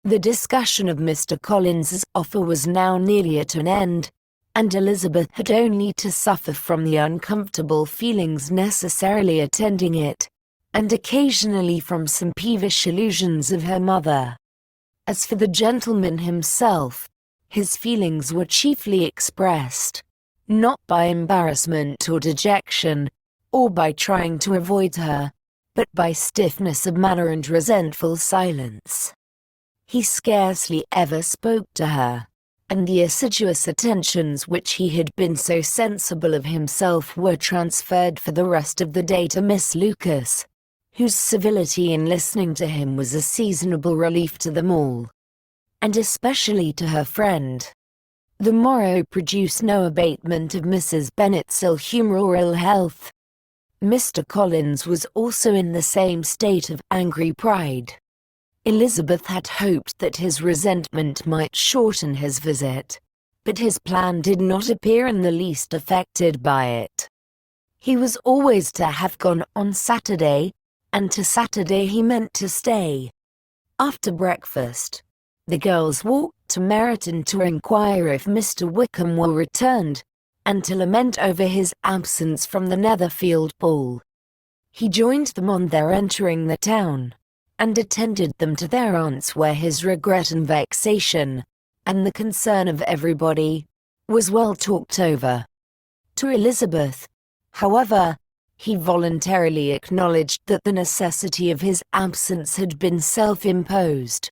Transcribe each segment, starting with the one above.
The discussion of Mr. Collins's offer was now nearly at an end, and Elizabeth had only to suffer from the uncomfortable feelings necessarily attending it, and occasionally from some peevish allusions of her mother. As for the gentleman himself, his feelings were chiefly expressed, not by embarrassment or dejection, or by trying to avoid her, but by stiffness of manner and resentful silence. He scarcely ever spoke to her, and the assiduous attentions which he had been so sensible of himself were transferred for the rest of the day to Miss Lucas, whose civility in listening to him was a seasonable relief to them all, and especially to her friend. The morrow produced no abatement of Mrs. Bennet's ill humour or ill health. Mr. Collins was also in the same state of angry pride. Elizabeth had hoped that his resentment might shorten his visit, but his plan did not appear in the least affected by it. He was always to have gone on Saturday, and to Saturday he meant to stay. After breakfast, the girls walked to Meryton to inquire if Mr. Wickham were returned, and to lament over his absence from the Netherfield ball. He joined them on their entering the town, and attended them to their aunt's, where his regret and vexation, and the concern of everybody, was well talked over. To Elizabeth, however, he voluntarily acknowledged that the necessity of his absence had been self-imposed.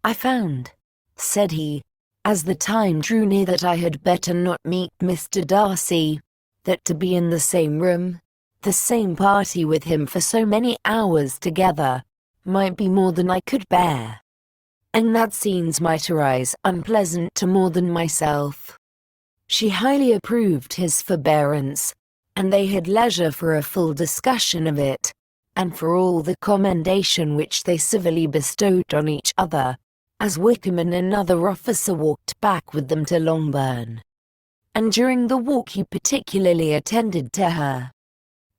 "I found," said he, as the time drew near, "that I had better not meet Mr. Darcy, that to be in the same room, the same party with him for so many hours together, might be more than I could bear, and that scenes might arise unpleasant to more than myself." She highly approved his forbearance, and they had leisure for a full discussion of it, and for all the commendation which they civilly bestowed on each other, as Wickham and another officer walked back with them to Longbourn. And during the walk he particularly attended to her.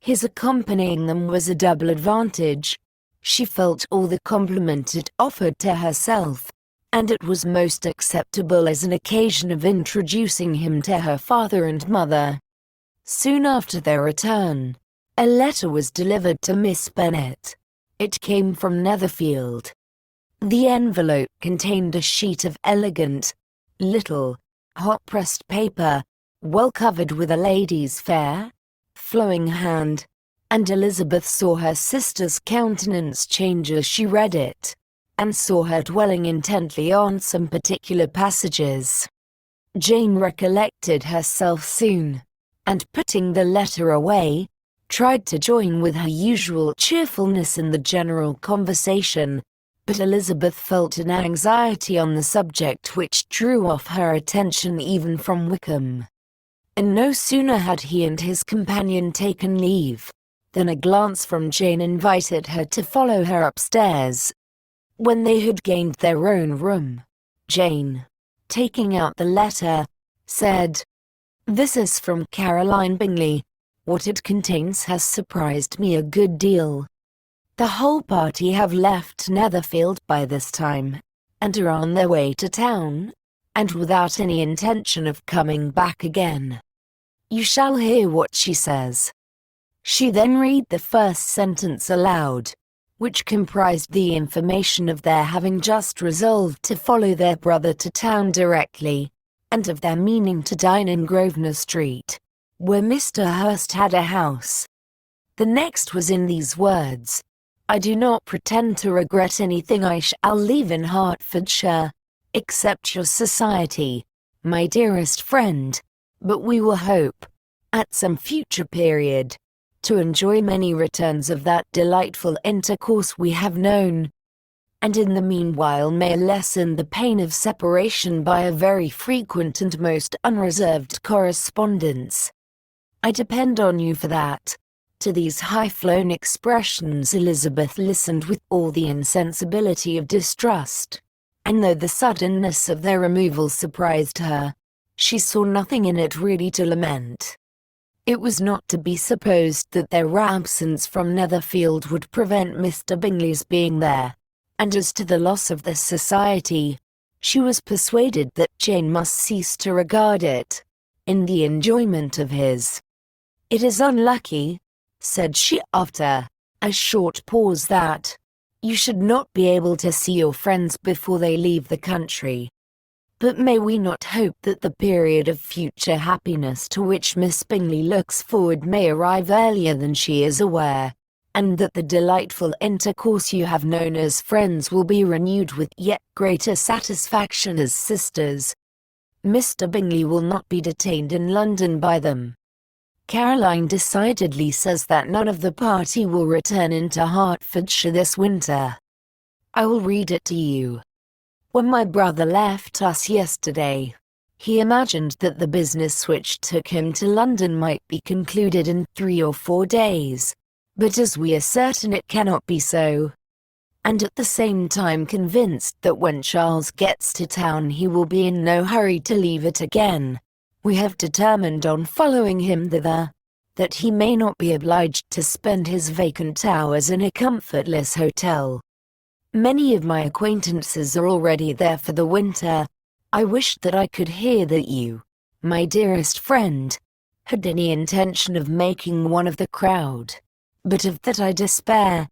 His accompanying them was a double advantage. She felt all the compliment it offered to herself, and it was most acceptable as an occasion of introducing him to her father and mother. Soon after their return, a letter was delivered to Miss Bennet. It came from Netherfield. The envelope contained a sheet of elegant, little, hot-pressed paper, well covered with a lady's fair, flowing hand, and Elizabeth saw her sister's countenance change as she read it, and saw her dwelling intently on some particular passages. Jane recollected herself soon, and putting the letter away, tried to join with her usual cheerfulness in the general conversation, but Elizabeth felt an anxiety on the subject which drew off her attention even from Wickham. And no sooner had he and his companion taken leave, than a glance from Jane invited her to follow her upstairs. When they had gained their own room, Jane, taking out the letter, said, "This is from Caroline Bingley. What it contains has surprised me a good deal. The whole party have left Netherfield by this time, and are on their way to town, and without any intention of coming back again. You shall hear what she says." She then read the first sentence aloud, which comprised the information of their having just resolved to follow their brother to town directly, and of their meaning to dine in Grosvenor Street, where Mr. Hurst had a house. The next was in these words: "I do not pretend to regret anything I shall leave in Hertfordshire, except your society, my dearest friend, but we will hope, at some future period, to enjoy many returns of that delightful intercourse we have known, and in the meanwhile may lessen the pain of separation by a very frequent and most unreserved correspondence. I depend on you for that." To these high-flown expressions Elizabeth listened with all the insensibility of distrust, and though the suddenness of their removal surprised her, she saw nothing in it really to lament. It was not to be supposed that their absence from Netherfield would prevent Mr. Bingley's being there, And as to the loss of the society, she was persuaded that Jane must cease to regard it in the enjoyment of his. It is unlucky, said she after a short pause, that you should not be able to see your friends before they leave the country. But may we not hope that the period of future happiness to which Miss Bingley looks forward may arrive earlier than she is aware, and that the delightful intercourse you have known as friends will be renewed with yet greater satisfaction as sisters. Mr. Bingley will not be detained in London by them. Caroline decidedly says that none of the party will return into Hertfordshire this winter. I will read it to you. When my brother left us yesterday, he imagined that the business which took him to London might be concluded in 3 or 4 days, but as we are certain it cannot be so, and at the same time convinced that when Charles gets to town he will be in no hurry to leave it again, we have determined on following him thither, that he may not be obliged to spend his vacant hours in a comfortless hotel. Many of my acquaintances are already there for the winter. I wish that I could hear that you, my dearest friend, had any intention of making one of the crowd, but of that I despair.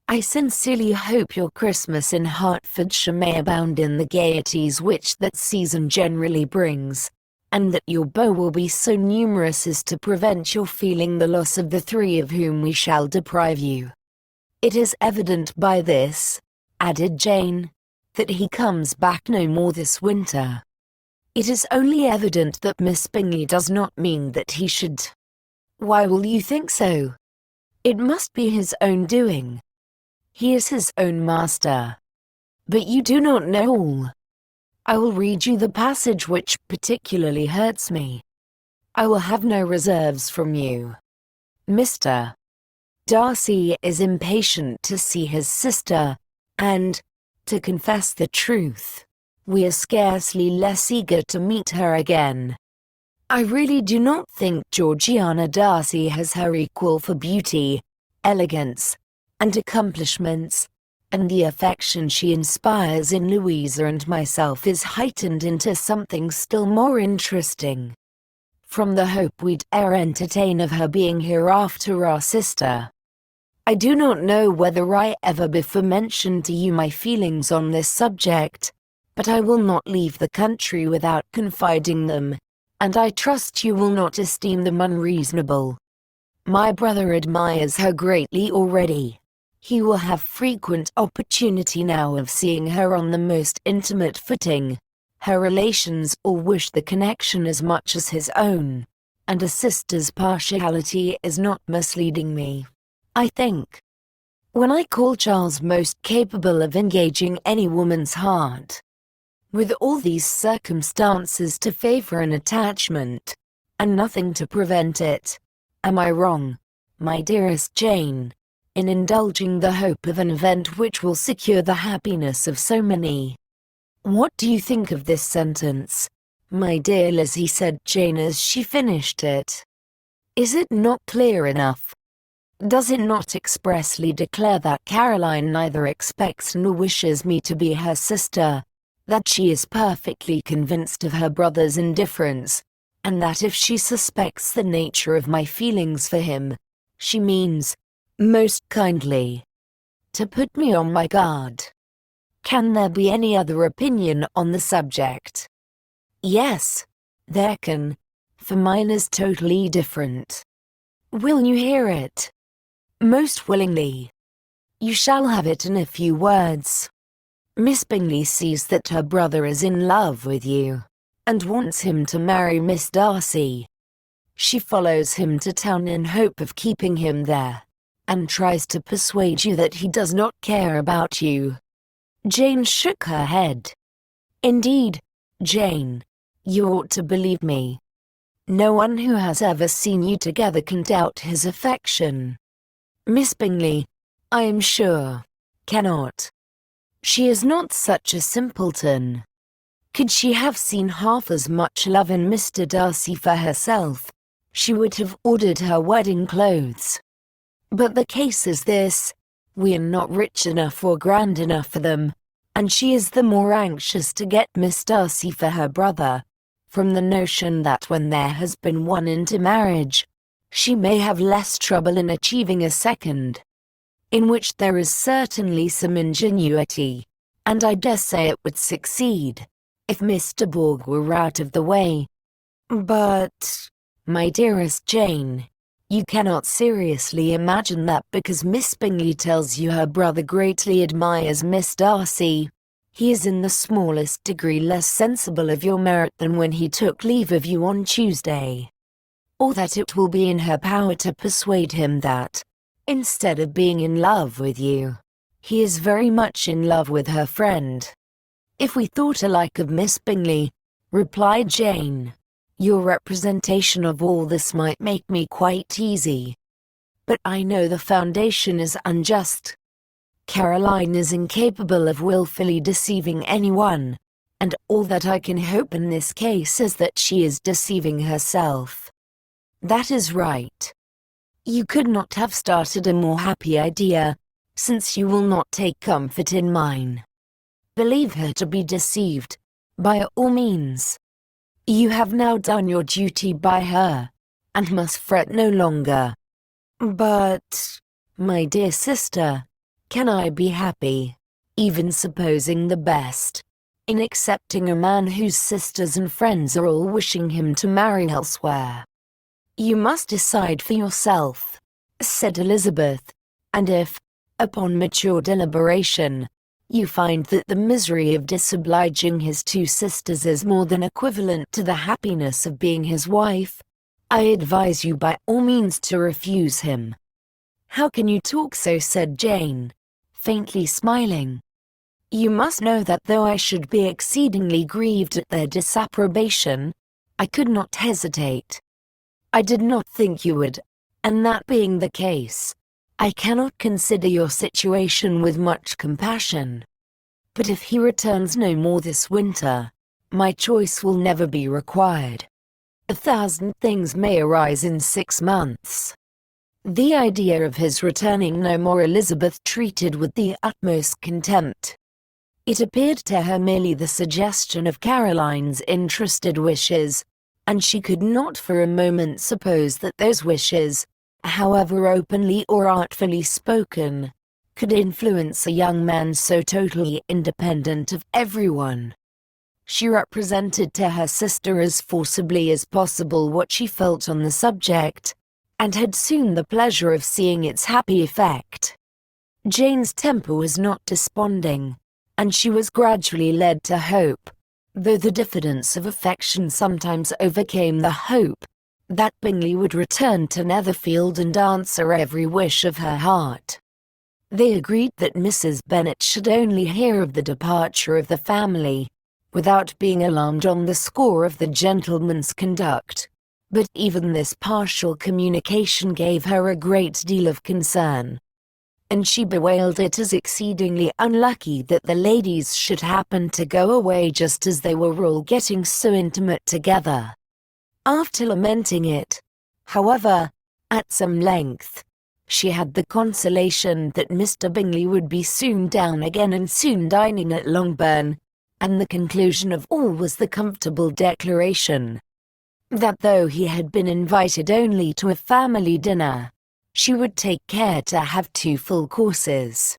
I sincerely hope your Christmas in Hertfordshire may abound in the gaieties which that season generally brings, and that your beaux will be so numerous as to prevent your feeling the loss of the 3 of whom we shall deprive you. It is evident by this, added Jane, that he comes back no more this winter. It is only evident that Miss Bingley does not mean that he should. Why will you think so? It must be his own doing. He is his own master. But you do not know all. I will read you the passage which particularly hurts me. I will have no reserves from you. Mr. Darcy is impatient to see his sister, and, to confess the truth, we are scarcely less eager to meet her again. I really do not think Georgiana Darcy has her equal for beauty, elegance, and accomplishments, and the affection she inspires in Louisa and myself is heightened into something still more interesting from the hope we'd e'er entertain of her being hereafter our sister. I do not know whether I ever before mentioned to you my feelings on this subject, but I will not leave the country without confiding them, and I trust you will not esteem them unreasonable. My brother admires her greatly already. He will have frequent opportunity now of seeing her on the most intimate footing. Her relations all wish the connection as much as his own, and a sister's partiality is not misleading me, I think, when I call Charles most capable of engaging any woman's heart. With all these circumstances to favor an attachment, and nothing to prevent it, am I wrong, my dearest Jane, in indulging the hope of an event which will secure the happiness of so many? What do you think of this sentence, my dear Lizzie? Said Jane as she finished it. Is it not clear enough? Does it not expressly declare that Caroline neither expects nor wishes me to be her sister, that she is perfectly convinced of her brother's indifference, and that if she suspects the nature of my feelings for him, she means, most kindly, to put me on my guard? Can there be any other opinion on the subject? Yes, there can, for mine is totally different. Will you hear it? Most willingly. You shall have it in a few words. Miss Bingley sees that her brother is in love with you, and wants him to marry Miss Darcy. She follows him to town in hope of keeping him there, and tries to persuade you that he does not care about you. Jane shook her head. Indeed, Jane, you ought to believe me. No one who has ever seen you together can doubt his affection. Miss Bingley, I am sure, cannot. She is not such a simpleton. Could she have seen half as much love in Mr. Darcy for herself, she would have ordered her wedding clothes. But the case is this, We are not rich enough or grand enough for them, and she is the more anxious to get Miss Darcy for her brother, from the notion that when there has been one into marriage, she may have less trouble in achieving a second. In which there is certainly some ingenuity, and I dare say it would succeed, if Mr. Borg were out of the way. But, my dearest Jane, you cannot seriously imagine that because Miss Bingley tells you her brother greatly admires Miss Darcy, he is in the smallest degree less sensible of your merit than when he took leave of you on Tuesday. Or that it will be in her power to persuade him that, instead of being in love with you, he is very much in love with her friend. If we thought alike of Miss Bingley, replied Jane, your representation of all this might make me quite easy. But I know the foundation is unjust. Caroline is incapable of wilfully deceiving anyone, and all that I can hope in this case is that she is deceiving herself. That is right. You could not have started a more happy idea, since you will not take comfort in mine. Believe her to be deceived, by all means. You have now done your duty by her, and must fret no longer. But, my dear sister, can I be happy, even supposing the best, in accepting a man whose sisters and friends are all wishing him to marry elsewhere? You must decide for yourself, said Elizabeth, and if, upon mature deliberation, you find that the misery of disobliging his two sisters is more than equivalent to the happiness of being his wife, I advise you by all means to refuse him. How can you talk so? Said Jane, faintly smiling. You must know that though I should be exceedingly grieved at their disapprobation, I could not hesitate. I did not think you would, and that being the case, I cannot consider your situation with much compassion. But if he returns no more this winter, my choice will never be required. 1,000 things may arise in 6 months. The idea of his returning no more Elizabeth treated with the utmost contempt. It appeared to her merely the suggestion of Caroline's interested wishes, and she could not for a moment suppose that those wishes, however openly or artfully spoken, could influence a young man so totally independent of everyone. She represented to her sister as forcibly as possible what she felt on the subject, and had soon the pleasure of seeing its happy effect. Jane's temper was not desponding, and she was gradually led to hope, though the diffidence of affection sometimes overcame the hope, that Bingley would return to Netherfield and answer every wish of her heart. They agreed that Mrs. Bennet should only hear of the departure of the family, without being alarmed on the score of the gentleman's conduct, but even this partial communication gave her a great deal of concern, and she bewailed it as exceedingly unlucky that the ladies should happen to go away just as they were all getting so intimate together. After lamenting it, however, at some length, she had the consolation that Mr. Bingley would be soon down again and soon dining at Longbourn, and the conclusion of all was the comfortable declaration that though he had been invited only to a family dinner, she would take care to have 2 full courses.